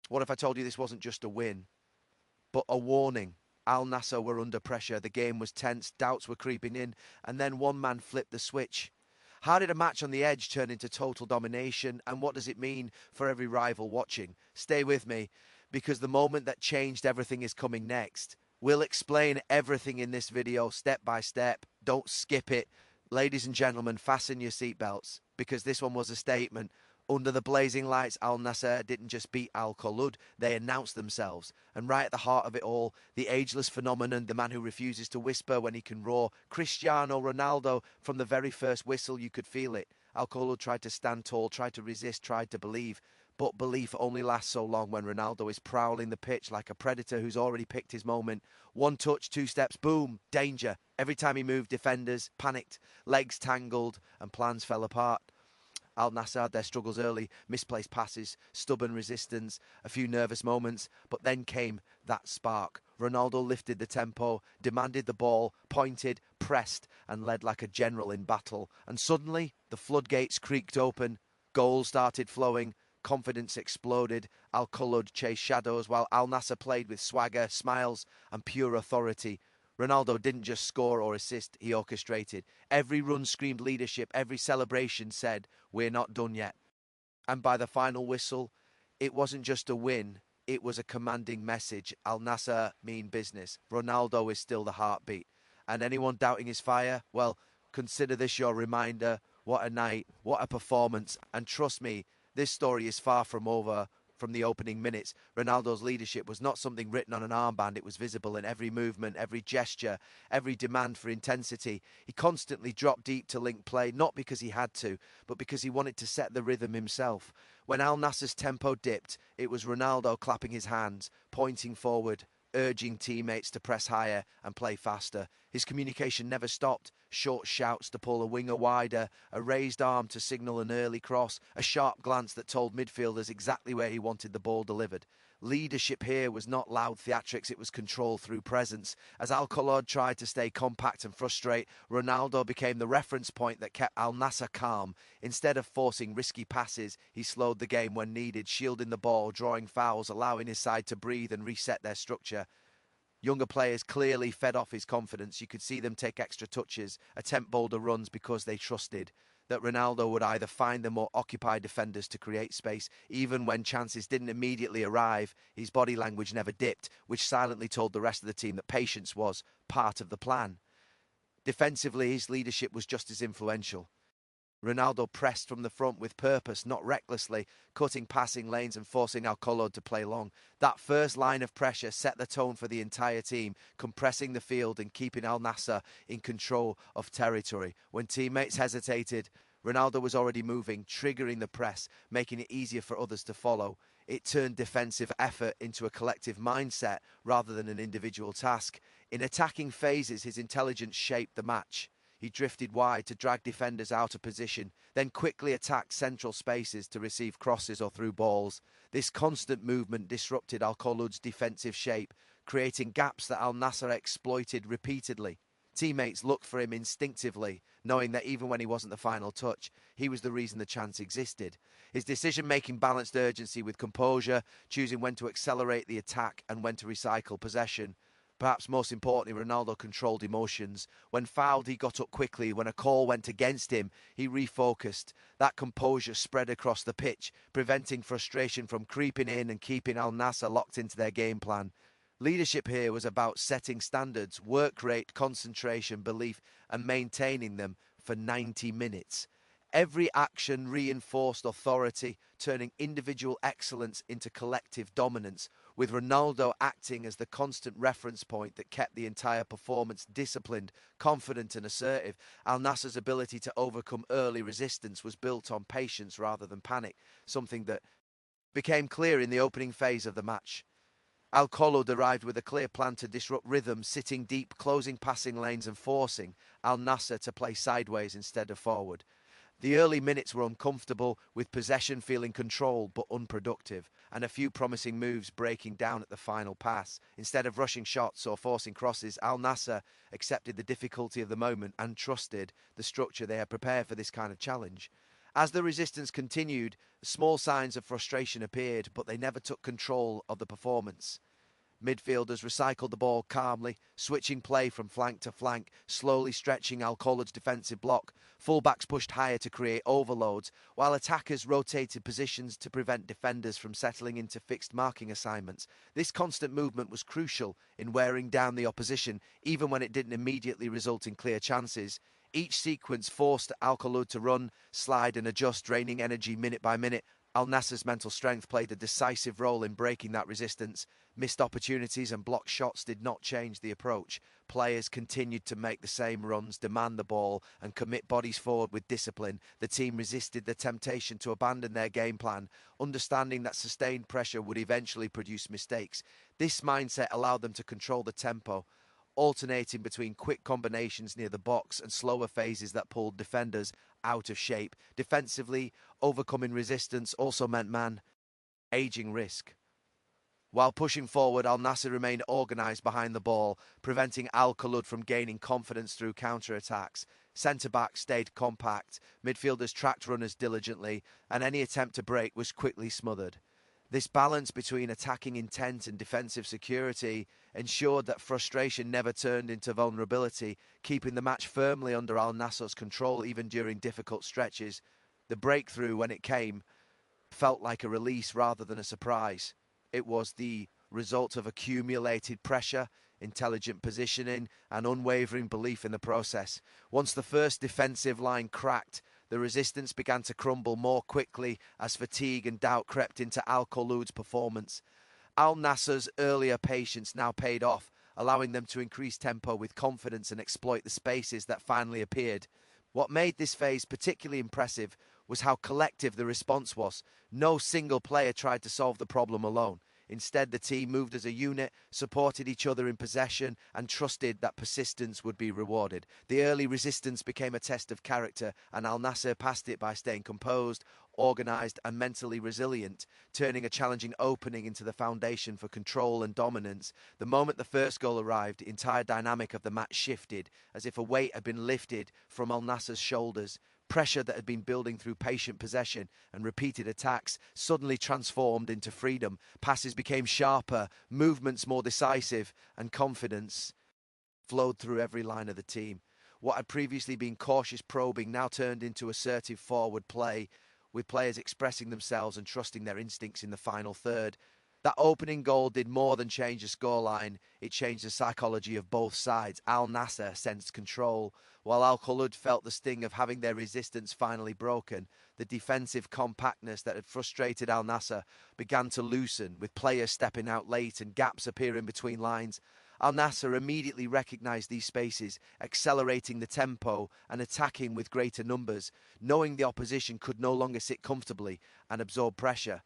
What if I told you this wasn't just a win, but a warning? Al Nassr were under pressure, the game was tense, doubts were creeping in, and then one man flipped the switch. How did a match on the edge turn into total domination, and what does it mean for every rival watching? Stay with me, because the moment that changed everything is coming next. We'll explain everything in this video step by step. Don't skip it. Ladies and gentlemen, fasten your seatbelts, because this one was a statement. Under the blazing lights, Al Nassr didn't just beat Al Kholood, they announced themselves. And right at the heart of it all, the ageless phenomenon, the man who refuses to whisper when he can roar, Cristiano Ronaldo. From the very first whistle, you could feel it. Al Kholood tried to stand tall, tried to resist, tried to believe. But belief only lasts so long when Ronaldo is prowling the pitch like a predator who's already picked his moment. One touch, two steps, boom, danger. Every time he moved, defenders panicked, legs tangled, and plans fell apart. Al Nassr had their struggles early, misplaced passes, stubborn resistance, a few nervous moments, but then came that spark. Ronaldo lifted the tempo, demanded the ball, pointed, pressed, and led like a general in battle. And suddenly, the floodgates creaked open, goals started flowing, confidence exploded. Al Kholood chased shadows while Al Nassr played with swagger, smiles, and pure authority. Ronaldo didn't just score or assist, he orchestrated. Every run screamed leadership, every celebration said, "We're not done yet." And by the final whistle, it wasn't just a win, it was a commanding message. Al Nassr mean business. Ronaldo is still the heartbeat. And anyone doubting his fire, well, consider this your reminder. What a night, what a performance. And trust me, this story is far from over. From the opening minutes, Ronaldo's leadership was not something written on an armband. It was visible in every movement, every gesture, every demand for intensity. He constantly dropped deep to link play, not because he had to, but because he wanted to set the rhythm himself. When Al Nassr's tempo dipped, it was Ronaldo clapping his hands, pointing forward, urging teammates to press higher and play faster. His communication never stopped. Short shouts to pull a winger wider, a raised arm to signal an early cross, a sharp glance that told midfielders exactly where he wanted the ball delivered. Leadership here was not loud theatrics, it was control through presence. As Al Kholood tried to stay compact and frustrate, Ronaldo became the reference point that kept Al Nassr calm. Instead of forcing risky passes, he slowed the game when needed, shielding the ball, drawing fouls, allowing his side to breathe and reset their structure. Younger players clearly fed off his confidence. You could see them take extra touches, attempt bolder runs because they trusted that Ronaldo would either find them or occupy defenders to create space. Even when chances didn't immediately arrive, his body language never dipped, which silently told the rest of the team that patience was part of the plan. Defensively, his leadership was just as influential. Ronaldo pressed from the front with purpose, not recklessly, cutting passing lanes and forcing Al Kholood to play long. That first line of pressure set the tone for the entire team, compressing the field and keeping Al Nassr in control of territory. When teammates hesitated, Ronaldo was already moving, triggering the press, making it easier for others to follow. It turned defensive effort into a collective mindset rather than an individual task. In attacking phases, his intelligence shaped the match. He drifted wide to drag defenders out of position, then quickly attacked central spaces to receive crosses or through balls. This constant movement disrupted Al Kholood's defensive shape, creating gaps that Al Nassr exploited repeatedly. Teammates looked for him instinctively, knowing that even when he wasn't the final touch, he was the reason the chance existed. His decision-making balanced urgency with composure, choosing when to accelerate the attack and when to recycle possession. Perhaps most importantly, Ronaldo controlled emotions. When fouled, he got up quickly. When a call went against him, he refocused. That composure spread across the pitch, preventing frustration from creeping in and keeping Al Nassr locked into their game plan. Leadership here was about setting standards, work rate, concentration, belief, and maintaining them for 90 minutes. Every action reinforced authority, turning individual excellence into collective dominance, with Ronaldo acting as the constant reference point that kept the entire performance disciplined, confident and assertive. Al Nassr's ability to overcome early resistance was built on patience rather than panic, something that became clear in the opening phase of the match. Al Kholood arrived with a clear plan to disrupt rhythm, sitting deep, closing passing lanes and forcing Al Nassr to play sideways instead of forward. The early minutes were uncomfortable, with possession feeling controlled but unproductive, and a few promising moves breaking down at the final pass. Instead of rushing shots or forcing crosses, Al Nassr accepted the difficulty of the moment and trusted the structure they had prepared for this kind of challenge. As the resistance continued, small signs of frustration appeared, but they never took control of the performance. Midfielders recycled the ball calmly, switching play from flank to flank, slowly stretching Kholood's defensive block. Fullbacks pushed higher to create overloads, while attackers rotated positions to prevent defenders from settling into fixed marking assignments. This constant movement was crucial in wearing down the opposition, even when it didn't immediately result in clear chances. Each sequence forced Kholood to run, slide and adjust, draining energy minute by minute. Al Nassr's mental strength played a decisive role in breaking that resistance. Missed opportunities and blocked shots did not change the approach. Players continued to make the same runs, demand the ball, and commit bodies forward with discipline. The team resisted the temptation to abandon their game plan, understanding that sustained pressure would eventually produce mistakes. This mindset allowed them to control the tempo, alternating between quick combinations near the box and slower phases that pulled defenders out of shape. Defensively, overcoming resistance also meant aging risk. While pushing forward, Al Nassr remained organised behind the ball, preventing Kholood from gaining confidence through counter-attacks. Centre-backs stayed compact, midfielders tracked runners diligently, and any attempt to break was quickly smothered. This balance between attacking intent and defensive security ensured that frustration never turned into vulnerability, keeping the match firmly under Al Nassr's control even during difficult stretches. The breakthrough, when it came, felt like a release rather than a surprise. It was the result of accumulated pressure, intelligent positioning, and unwavering belief in the process. Once the first defensive line cracked, the resistance began to crumble more quickly as fatigue and doubt crept into Kholood's performance. Al Nassr's earlier patience now paid off, allowing them to increase tempo with confidence and exploit the spaces that finally appeared. What made this phase particularly impressive was how collective the response was. No single player tried to solve the problem alone. Instead, the team moved as a unit, supported each other in possession, and trusted that persistence would be rewarded. The early resistance became a test of character, and Al Nassr passed it by staying composed, organised, and mentally resilient, turning a challenging opening into the foundation for control and dominance. The moment the first goal arrived, the entire dynamic of the match shifted, as if a weight had been lifted from Al Nassr's shoulders. Pressure that had been building through patient possession and repeated attacks suddenly transformed into freedom. Passes became sharper, movements more decisive, and confidence flowed through every line of the team. What had previously been cautious probing now turned into assertive forward play, with players expressing themselves and trusting their instincts in the final third. That opening goal did more than change the scoreline. It changed the psychology of both sides. Al Nassr sensed control, while Kholood felt the sting of having their resistance finally broken. The defensive compactness that had frustrated Al Nassr began to loosen, with players stepping out late and gaps appearing between lines. Al Nassr immediately recognised these spaces, accelerating the tempo and attacking with greater numbers, knowing the opposition could no longer sit comfortably and absorb pressure.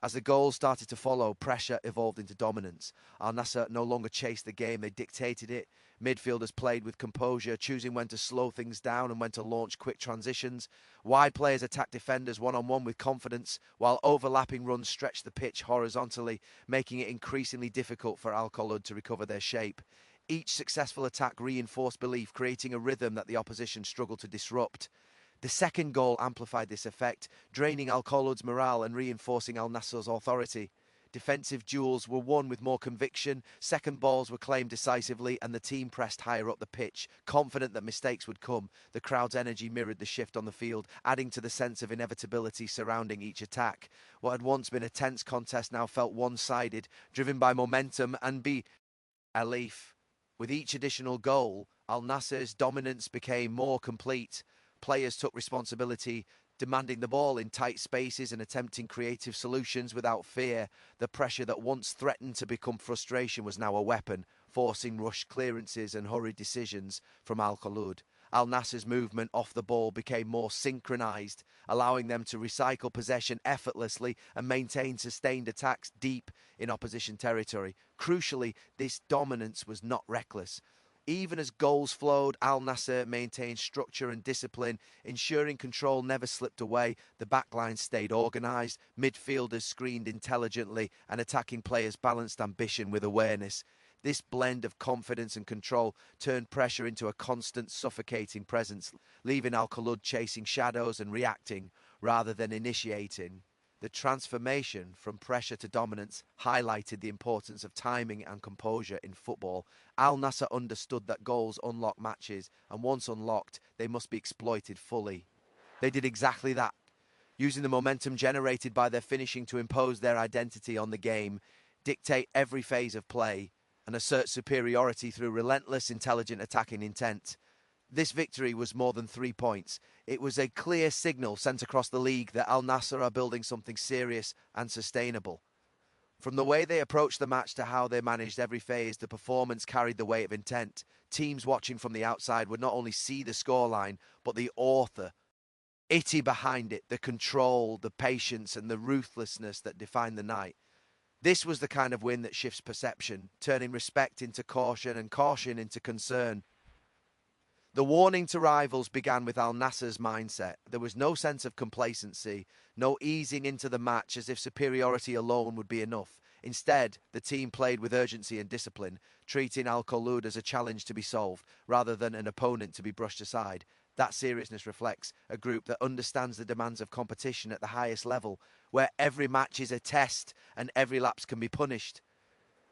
As the goals started to follow, pressure evolved into dominance. Al Nassr no longer chased the game, they dictated it. Midfielders played with composure, choosing when to slow things down and when to launch quick transitions. Wide players attacked defenders one-on-one with confidence, while overlapping runs stretched the pitch horizontally, making it increasingly difficult for Kholood to recover their shape. Each successful attack reinforced belief, creating a rhythm that the opposition struggled to disrupt. The second goal amplified this effect, draining Kholood's morale and reinforcing Al Nassr's authority. Defensive duels were won with more conviction, second balls were claimed decisively, and the team pressed higher up the pitch, confident that mistakes would come. The crowd's energy mirrored the shift on the field, adding to the sense of inevitability surrounding each attack. What had once been a tense contest now felt one-sided, driven by momentum and belief. With each additional goal, Al Nassr's dominance became more complete. Players took responsibility, demanding the ball in tight spaces and attempting creative solutions without fear. The pressure that once threatened to become frustration was now a weapon, forcing rushed clearances and hurried decisions from Kholood. Al Nassr's movement off the ball became more synchronised, allowing them to recycle possession effortlessly and maintain sustained attacks deep in opposition territory. Crucially, this dominance was not reckless. Even as goals flowed, Al Nassr maintained structure and discipline, ensuring control never slipped away. The backline stayed organised, midfielders screened intelligently, and attacking players balanced ambition with awareness. This blend of confidence and control turned pressure into a constant, suffocating presence, leaving Kholood chasing shadows and reacting rather than initiating. The transformation from pressure to dominance highlighted the importance of timing and composure in football. Al Nassr understood that goals unlock matches, and once unlocked, they must be exploited fully. They did exactly that, using the momentum generated by their finishing to impose their identity on the game, dictate every phase of play, and assert superiority through relentless, intelligent attacking intent. This victory was more than 3 points. It was a clear signal sent across the league that Al Nassr are building something serious and sustainable. From the way they approached the match to how they managed every phase, the performance carried the weight of intent. Teams watching from the outside would not only see the scoreline, but the author, Itty behind it, the control, the patience, and the ruthlessness that defined the night. This was the kind of win that shifts perception, turning respect into caution and caution into concern. The warning to rivals began with Al Nassr's mindset. There was no sense of complacency, no easing into the match as if superiority alone would be enough. Instead, the team played with urgency and discipline, treating Al Kholood as a challenge to be solved, rather than an opponent to be brushed aside. That seriousness reflects a group that understands the demands of competition at the highest level, where every match is a test and every lapse can be punished.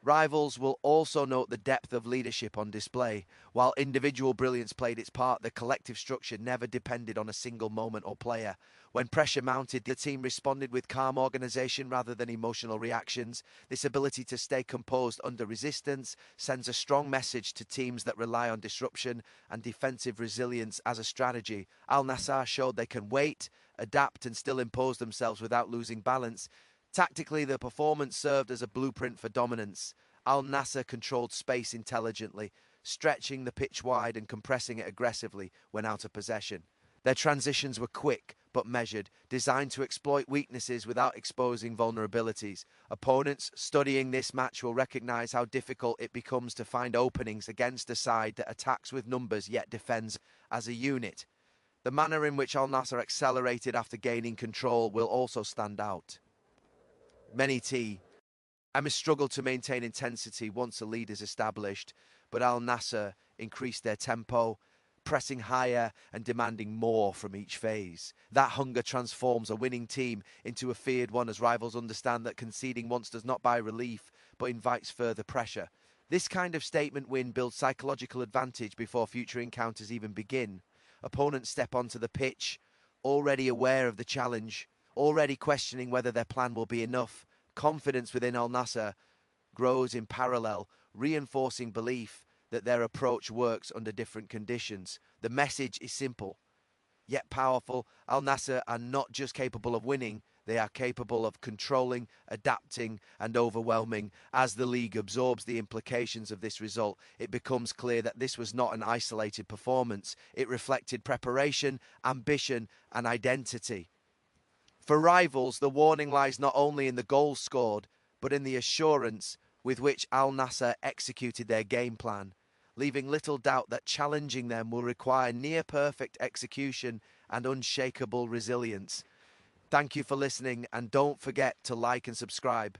Rivals will also note the depth of leadership on display. While individual brilliance played its part, the collective structure never depended on a single moment or player. When pressure mounted, the team responded with calm organisation rather than emotional reactions. This ability to stay composed under resistance sends a strong message to teams that rely on disruption and defensive resilience as a strategy. Al Nassr showed they can wait, adapt and still impose themselves without losing balance. Tactically, the performance served as a blueprint for dominance. Al Nassr controlled space intelligently, stretching the pitch wide and compressing it aggressively when out of possession. Their transitions were quick but measured, designed to exploit weaknesses without exposing vulnerabilities. Opponents studying this match will recognise how difficult it becomes to find openings against a side that attacks with numbers yet defends as a unit. The manner in which Al Nassr accelerated after gaining control will also stand out. Many struggled to maintain intensity once the lead is established, but Al Nassr increased their tempo, pressing higher and demanding more from each phase. That hunger transforms a winning team into a feared one as rivals understand that conceding once does not buy relief, but invites further pressure. This kind of statement win builds psychological advantage before future encounters even begin. Opponents step onto the pitch, already aware of the challenge, already questioning whether their plan will be enough. Confidence within Al Nassr grows in parallel, reinforcing belief that their approach works under different conditions. The message is simple, yet powerful. Al Nassr are not just capable of winning, they are capable of controlling, adapting and overwhelming. As the league absorbs the implications of this result, it becomes clear that this was not an isolated performance. It reflected preparation, ambition and identity. For rivals, the warning lies not only in the goals scored, but in the assurance with which Al Nassr executed their game plan, leaving little doubt that challenging them will require near-perfect execution and unshakable resilience. Thank you for listening, and don't forget to like and subscribe.